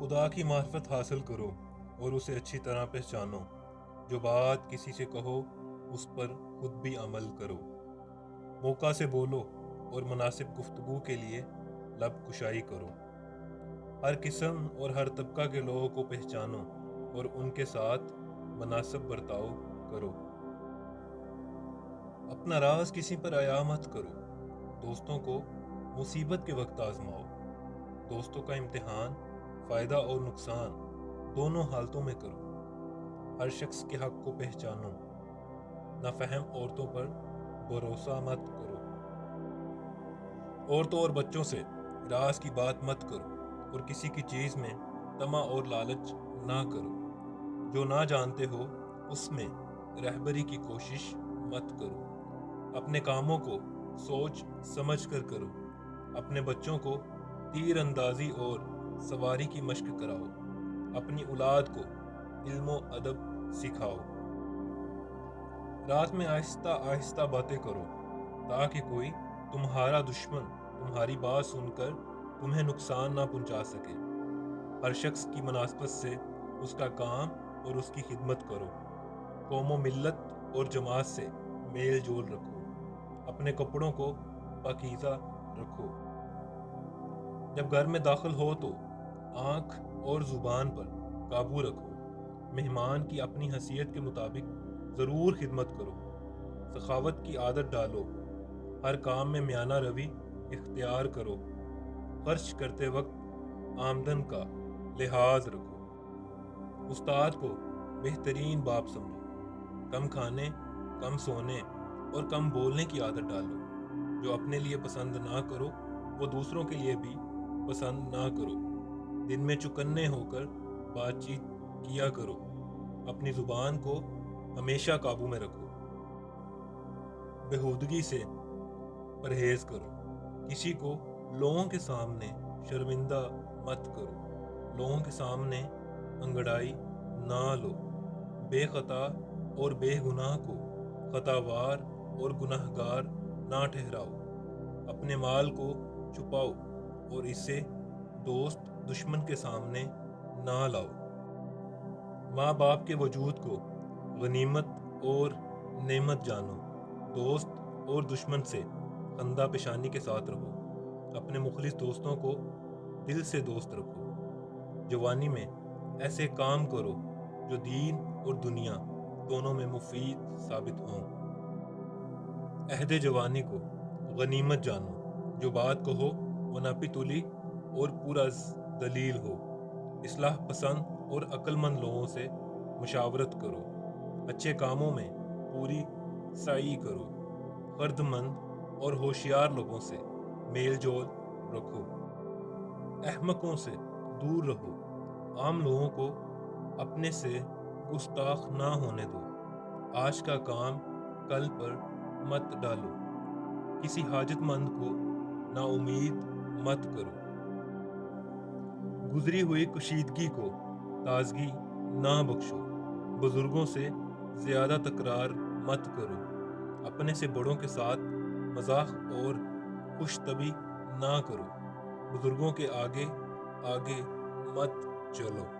خدا کی معرفت حاصل کرو اور اسے اچھی طرح پہچانو۔ جو بات کسی سے کہو اس پر خود بھی عمل کرو۔ موقع سے بولو اور مناسب گفتگو کے لیے لب کشائی کرو۔ ہر قسم اور ہر طبقہ کے لوگوں کو پہچانو اور ان کے ساتھ مناسب برتاؤ کرو۔ اپنا راز کسی پر عیاں مت کرو۔ دوستوں کو مصیبت کے وقت آزماؤ۔ دوستوں کا امتحان فائدہ اور نقصان دونوں حالتوں میں کرو۔ ہر شخص کے حق کو پہچانو۔ نافہم عورتوں پر بھروسہ مت کرو۔ عورتوں اور بچوں سے راز کی بات مت کرو اور کسی کی چیز میں طمع اور لالچ نہ کرو۔ جو نہ جانتے ہو اس میں رہبری کی کوشش مت کرو۔ اپنے کاموں کو سوچ سمجھ کر کرو۔ اپنے بچوں کو تیر اندازی اور سواری کی مشق کراؤ۔ اپنی اولاد کو علم و ادب سکھاؤ۔ رات میں آہستہ آہستہ باتیں کرو تاکہ کوئی تمہارا دشمن تمہاری بات سن کر تمہیں نقصان نہ پہنچا سکے۔ ہر شخص کی مناسبت سے اس کا کام اور اس کی خدمت کرو۔ قوم و ملت اور جماعت سے میل جول رکھو۔ اپنے کپڑوں کو پاکیزہ رکھو۔ جب گھر میں داخل ہو تو آنکھ اور زبان پر قابو رکھو۔ مہمان کی اپنی حیثیت کے مطابق ضرور خدمت کرو۔ سخاوت کی عادت ڈالو۔ ہر کام میں میانہ روی اختیار کرو۔ خرچ کرتے وقت آمدن کا لحاظ رکھو۔ استاد کو بہترین باپ سمجھو۔ کم کھانے، کم سونے اور کم بولنے کی عادت ڈالو۔ جو اپنے لیے پسند نہ کرو وہ دوسروں کے لیے بھی پسند نہ کرو۔ دن میں چوکنے ہو کر بات چیت کیا کرو۔ اپنی زبان کو ہمیشہ قابو میں رکھو۔ بےہودگی سے پرہیز کرو۔ کسی کو لوگوں کے سامنے شرمندہ مت کرو۔ لوگوں کے سامنے انگڑائی نہ لو۔ بے خطا اور بے گناہ کو خطاوار اور گناہگار نہ ٹھہراؤ۔ اپنے مال کو چھپاؤ اور اسے دوست دشمن کے سامنے نہ لاؤ۔ ماں باپ کے وجود کو غنیمت اور نعمت جانو۔ دوست اور دشمن سے خندہ پیشانی کے ساتھ رہو۔ اپنے مخلص دوستوں کو دل سے دوست رکھو۔ جوانی میں ایسے کام کرو جو دین اور دنیا دونوں میں مفید ثابت ہوں۔ عہد جوانی کو غنیمت جانو۔ جو بات کہو وہ ناپی تولی اور پورا دلیل ہو۔ اصلاح پسند اور عقل مند لوگوں سے مشاورت کرو۔ اچھے کاموں میں پوری سعی کرو۔ خرد مند اور ہوشیار لوگوں سے میل جول رکھو۔ احمقوں سے دور رہو۔ عام لوگوں کو اپنے سے گستاخ نہ ہونے دو۔ آج کا کام کل پر مت ڈالو۔ کسی حاجت مند کو نا امید مت کرو۔ گزری ہوئی کشیدگی کو تازگی نہ بخشو۔ بزرگوں سے زیادہ تکرار مت کرو۔ اپنے سے بڑوں کے ساتھ مذاق اور خوش طبعی نہ کرو۔ بزرگوں کے آگے آگے مت چلو۔